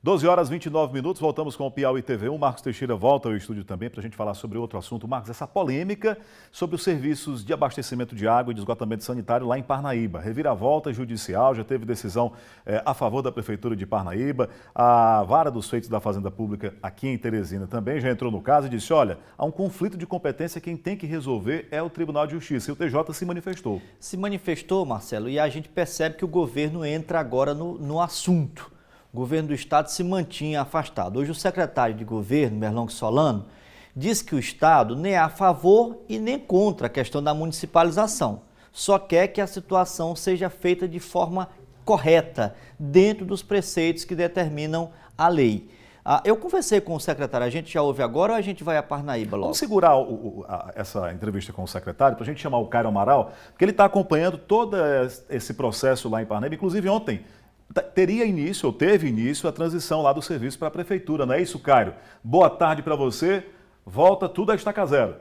12 horas e 29 minutos, voltamos com o Piauí TV1. Marcos Teixeira volta ao estúdio também para a gente falar sobre outro assunto. Marcos, essa polêmica sobre os serviços de abastecimento de água e de esgotamento sanitário lá em Parnaíba. Reviravolta judicial, já teve decisão a favor da Prefeitura de Parnaíba. A Vara dos Feitos da Fazenda Pública aqui em Teresina também já entrou no caso e disse, olha, há um conflito de competência, quem tem que resolver é o Tribunal de Justiça. E o TJ se manifestou. Se manifestou, Marcelo, e a gente percebe que o governo entra agora no assunto. O governo do estado se mantinha afastado. Hoje o secretário de governo, Merlong Solano, diz que o estado nem é a favor e nem contra a questão da municipalização. Só quer que a situação seja feita de forma correta, dentro dos preceitos que determinam a lei. Eu conversei com o secretário, a gente já ouve agora ou a gente vai a Parnaíba logo? Vamos segurar essa entrevista com o secretário para a gente chamar o Cairo Amaral, porque ele está acompanhando todo esse processo lá em Parnaíba. Inclusive ontem teria início, ou teve início, a transição lá do serviço para a prefeitura, não é isso, Cairo? Boa tarde para você, volta tudo a estaca zero.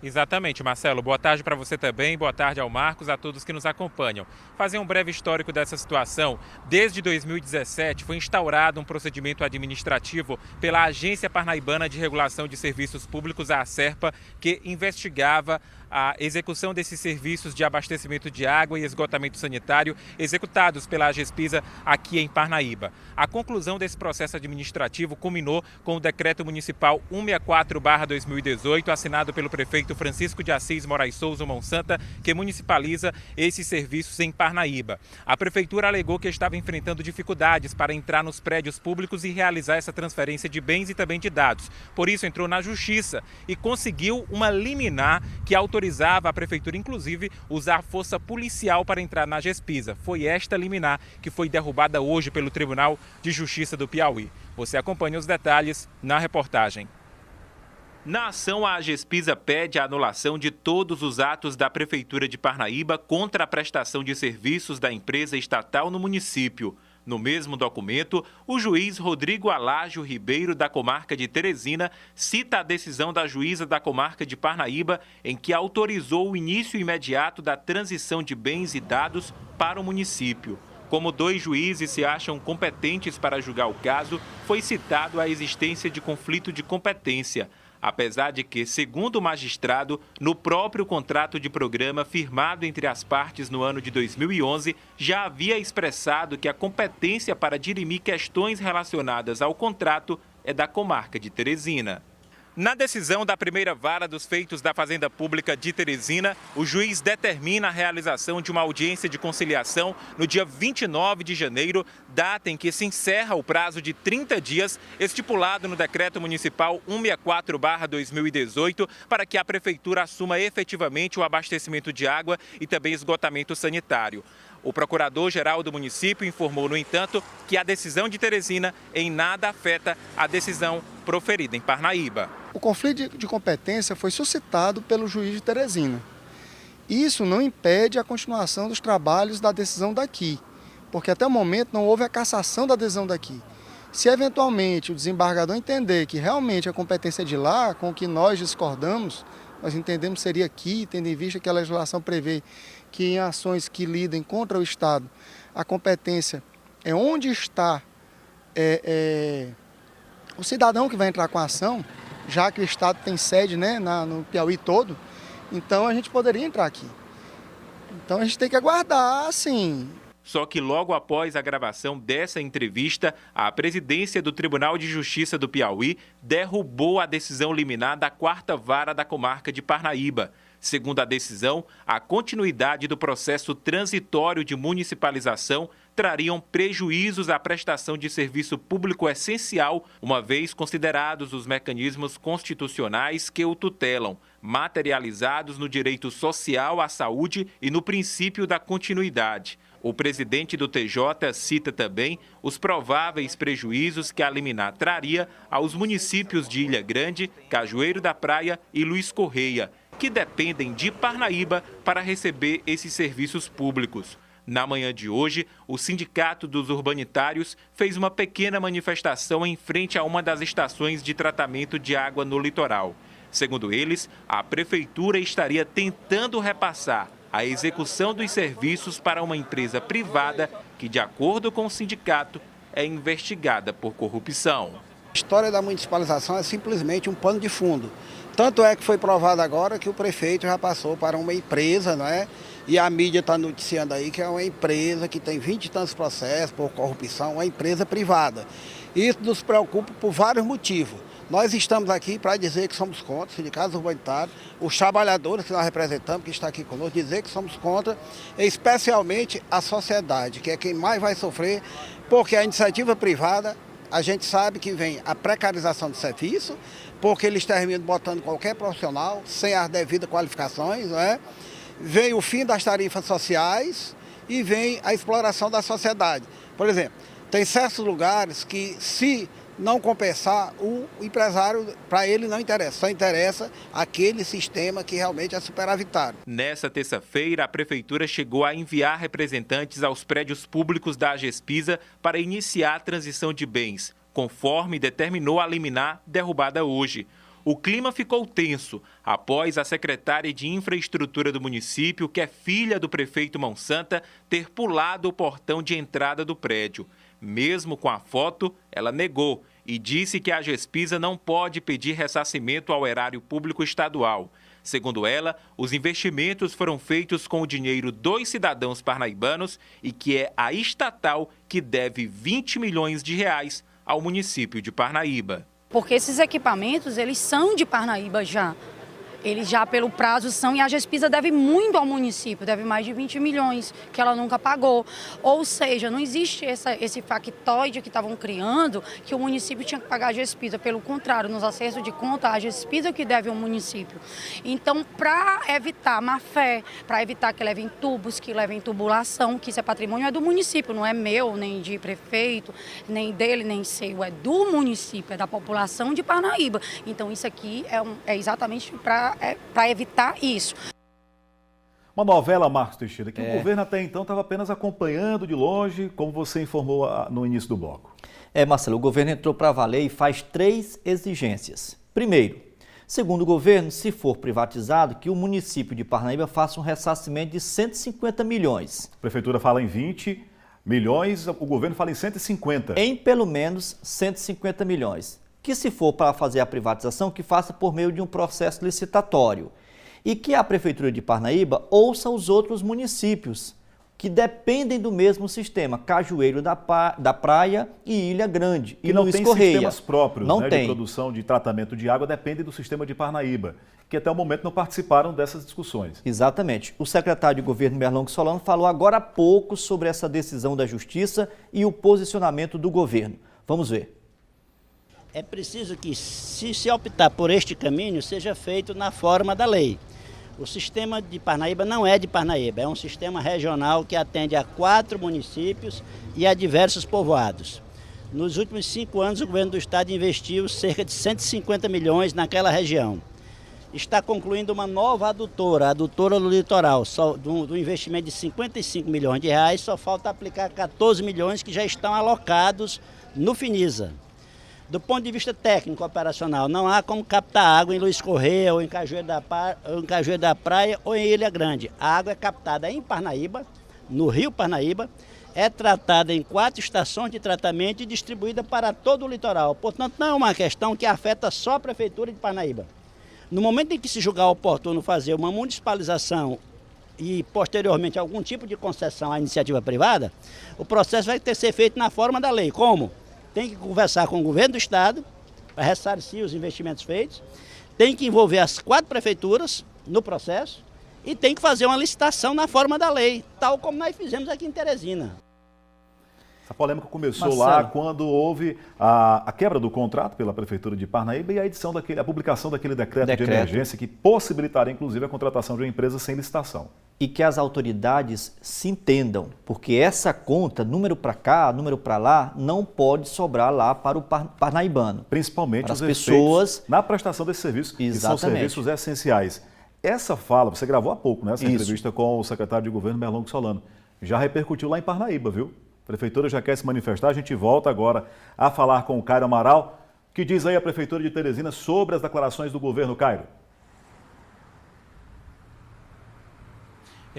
Exatamente, Marcelo. Boa tarde para você também, boa tarde ao Marcos, a todos que nos acompanham. Fazer um breve histórico dessa situação. Desde 2017 foi instaurado um procedimento administrativo pela Agência Parnaibana de Regulação de Serviços Públicos, a ACERPA, que investigava a execução desses serviços de abastecimento de água e esgotamento sanitário executados pela AGESPISA aqui em Parnaíba. A conclusão desse processo administrativo culminou com o Decreto Municipal 164/2018, assinado pelo prefeito Francisco de Assis Moraes Souza Monsanta, que municipaliza esses serviços em Parnaíba. A prefeitura alegou que estava enfrentando dificuldades para entrar nos prédios públicos e realizar essa transferência de bens e também de dados. Por isso entrou na Justiça e conseguiu uma liminar que autorizava a prefeitura, inclusive, usar força policial para entrar na AGESPISA. Foi esta liminar que foi derrubada hoje pelo Tribunal de Justiça do Piauí. Você acompanha os detalhes na reportagem. Na ação, a AGESPISA pede a anulação de todos os atos da Prefeitura de Parnaíba contra a prestação de serviços da empresa estatal no município. No mesmo documento, o juiz Rodrigo Alágio Ribeiro, da comarca de Teresina, cita a decisão da juíza da comarca de Parnaíba, em que autorizou o início imediato da transição de bens e dados para o município. Como 2 juízes se acham competentes para julgar o caso, foi citado a existência de conflito de competência. Apesar de que, segundo o magistrado, no próprio contrato de programa firmado entre as partes no ano de 2011, já havia expressado que a competência para dirimir questões relacionadas ao contrato é da comarca de Teresina. Na decisão da primeira vara dos feitos da Fazenda Pública de Teresina, o juiz determina a realização de uma audiência de conciliação no dia 29 de janeiro, data em que se encerra o prazo de 30 dias estipulado no Decreto Municipal 164/2018 para que a Prefeitura assuma efetivamente o abastecimento de água e também esgotamento sanitário. O procurador-geral do município informou, no entanto, que a decisão de Teresina em nada afeta a decisão proferida em Parnaíba. O conflito de competência foi suscitado pelo juiz de Teresina. Isso não impede a continuação dos trabalhos da decisão daqui, porque até o momento não houve a cassação da decisão daqui. Se eventualmente o desembargador entender que realmente a competência é de lá, com o que nós discordamos, nós entendemos seria aqui, tendo em vista que a legislação prevê que em ações que lidem contra o Estado, a competência é onde está o cidadão que vai entrar com a ação, já que o Estado tem sede, né, no Piauí todo, então a gente poderia entrar aqui. Então a gente tem que aguardar, assim. Só que logo após a gravação dessa entrevista, a presidência do Tribunal de Justiça do Piauí derrubou a decisão liminar da 4ª Vara da comarca de Parnaíba. Segundo a decisão, a continuidade do processo transitório de municipalização trariam prejuízos à prestação de serviço público essencial, uma vez considerados os mecanismos constitucionais que o tutelam, materializados no direito social à saúde e no princípio da continuidade. O presidente do TJ cita também os prováveis prejuízos que a liminar traria aos municípios de Ilha Grande, Cajueiro da Praia e Luiz Correia, que dependem de Parnaíba para receber esses serviços públicos. Na manhã de hoje, o Sindicato dos Urbanitários fez uma pequena manifestação em frente a uma das estações de tratamento de água no litoral. Segundo eles, a prefeitura estaria tentando repassar a execução dos serviços para uma empresa privada que, de acordo com o sindicato, é investigada por corrupção. A história da municipalização é simplesmente um pano de fundo. Tanto é que foi provado agora que o prefeito já passou para uma empresa, não é? E a mídia está noticiando aí que é uma empresa que tem 20 e tantos processos por corrupção, uma empresa privada. Isso nos preocupa por vários motivos. Nós estamos aqui para dizer que somos contra, os sindicatos urbanitários, os trabalhadores que nós representamos, que está aqui conosco, dizer que somos contra, especialmente a sociedade, que é quem mais vai sofrer, porque a iniciativa privada, a gente sabe que vem a precarização do serviço, porque eles terminam botando qualquer profissional sem as devidas qualificações, não é? Vem o fim das tarifas sociais e vem a exploração da sociedade. Por exemplo, tem certos lugares que, se não compensar, o empresário, para ele não interessa, só interessa aquele sistema que realmente é superavitário. Nessa terça-feira, a Prefeitura chegou a enviar representantes aos prédios públicos da Agespisa para iniciar a transição de bens, conforme determinou a liminar derrubada hoje. O clima ficou tenso após a secretária de Infraestrutura do município, que é filha do prefeito Mão Santa, ter pulado o portão de entrada do prédio. Mesmo com a foto, ela negou e disse que a Agespisa não pode pedir ressarcimento ao erário público estadual. Segundo ela, os investimentos foram feitos com o dinheiro dos cidadãos parnaibanos e que é a estatal que deve 20 milhões de reais ao município de Parnaíba. Porque esses equipamentos, eles são de Parnaíba já. Eles já pelo prazo são, e a Agespisa deve muito ao município, deve mais de 20 milhões, que ela nunca pagou. Ou seja, não existe esse factoide que estavam criando, que o município tinha que pagar a Agespisa. Pelo contrário, nos acertos de conta, a Agespisa que deve ao município. Então, para evitar má-fé, para evitar que levem tubos, que levem tubulação, que isso é patrimônio, é do município, não é meu, nem de prefeito, nem dele, nem seu, é do município, é da população de Parnaíba. Então, isso aqui é exatamente para evitar isso. Uma novela, Marcos Teixeira, que o governo até então estava apenas acompanhando de longe, como você informou no início do bloco. Marcelo, o governo entrou para valer e faz 3 exigências. Primeiro, segundo o governo, se for privatizado, que o município de Parnaíba faça um ressarcimento de 150 milhões. A prefeitura fala em 20 milhões, o governo fala em 150. Em pelo menos 150 milhões. Que se for para fazer a privatização, que faça por meio de um processo licitatório. E que a Prefeitura de Parnaíba ouça os outros municípios que dependem do mesmo sistema, Cajueiro da Praia e Ilha Grande. E não tem sistemas próprios, não né, tem. De produção de tratamento de água, depende do sistema de Parnaíba, que até o momento não participaram dessas discussões. Exatamente. O secretário de governo, Merlong Solano, falou agora há pouco sobre essa decisão da Justiça e o posicionamento do governo. Vamos ver. É preciso que, se optar por este caminho, seja feito na forma da lei. O sistema de Parnaíba não é de Parnaíba, é um sistema regional que atende a 4 municípios e a diversos povoados. Nos últimos 5 anos, o governo do estado investiu cerca de 150 milhões naquela região. Está concluindo uma nova adutora, a adutora do litoral, do investimento de 55 milhões de reais, só falta aplicar 14 milhões que já estão alocados no Finisa. Do ponto de vista técnico operacional, não há como captar água em Luiz Correia, ou em Cajueiro da Praia, ou em Ilha Grande. A água é captada em Parnaíba, no rio Parnaíba, é tratada em 4 estações de tratamento e distribuída para todo o litoral. Portanto, não é uma questão que afeta só a Prefeitura de Parnaíba. No momento em que se julgar oportuno fazer uma municipalização e, posteriormente, algum tipo de concessão à iniciativa privada, o processo vai ter que ser feito na forma da lei. Como? Tem que conversar com o governo do estado para ressarcir os investimentos feitos, tem que envolver as 4 prefeituras no processo e tem que fazer uma licitação na forma da lei, tal como nós fizemos aqui em Teresina. Essa polêmica começou lá quando houve a quebra do contrato pela Prefeitura de Parnaíba e a publicação daquele decreto de emergência que possibilitaria, inclusive, a contratação de uma empresa sem licitação. E que as autoridades se entendam, porque essa conta, número para cá, número para lá, não pode sobrar lá para o parnaibano. Principalmente para os as pessoas na prestação desse serviço, que são serviços essenciais. Essa fala, você gravou há pouco, né? Essa entrevista com o secretário de governo, Merlong Solano, já repercutiu lá em Parnaíba, viu? A Prefeitura já quer se manifestar, a gente volta agora a falar com o Cairo Amaral. O que diz aí a Prefeitura de Teresina sobre as declarações do governo, Cairo?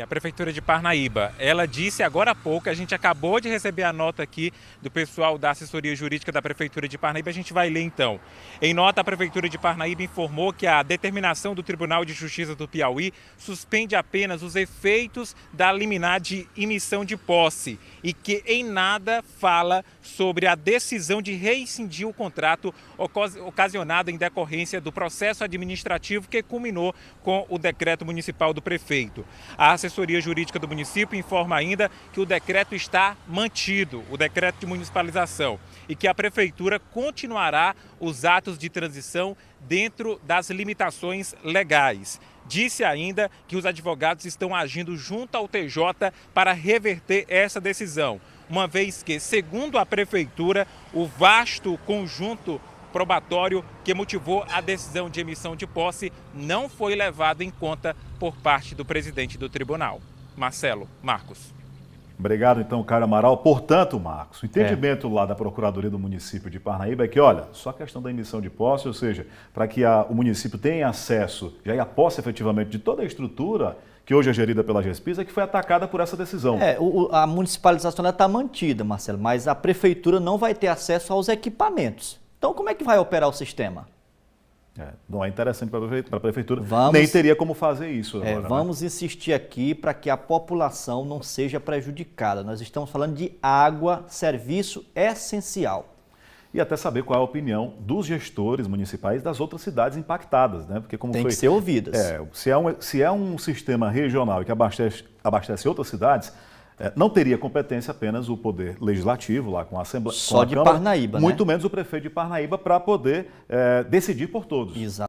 A Prefeitura de Parnaíba, ela disse agora há pouco, a gente acabou de receber a nota aqui do pessoal da assessoria jurídica da Prefeitura de Parnaíba, a gente vai ler então. Em nota, a Prefeitura de Parnaíba informou que a determinação do Tribunal de Justiça do Piauí suspende apenas os efeitos da liminar de emissão de posse e que em nada fala sobre a decisão de rescindir o contrato ocasionado em decorrência do processo administrativo que culminou com o decreto municipal do prefeito. A assessoria jurídica do município informa ainda que o decreto está mantido, o decreto de municipalização, e que a prefeitura continuará os atos de transição dentro das limitações legais. Disse ainda que os advogados estão agindo junto ao TJ para reverter essa decisão, uma vez que, segundo a prefeitura, o vasto conjunto probatório que motivou a decisão de emissão de posse não foi levado em conta por parte do presidente do tribunal. Marcelo, Marcos. Obrigado, então, Caio Amaral. Portanto, Marcos, o entendimento lá da Procuradoria do município de Parnaíba é que, olha, só a questão da emissão de posse, ou seja, para que o município tenha acesso, já a posse efetivamente de toda a estrutura que hoje é gerida pela Gespisa, que foi atacada por essa decisão. A municipalização está mantida, Marcelo, mas a prefeitura não vai ter acesso aos equipamentos. Então, como é que vai operar o sistema? Não é interessante para a prefeitura, nem teria como fazer isso agora, vamos insistir aqui para que a população não seja prejudicada. Nós estamos falando de água, serviço essencial. E até saber qual é a opinião dos gestores municipais das outras cidades impactadas, né? Porque tem que ser ouvidas. Se é um sistema regional e que abastece outras cidades, não teria competência apenas o Poder Legislativo, lá com a Assembleia. Só de Parnaíba, muito menos o prefeito de Parnaíba para poder decidir por todos. Exato.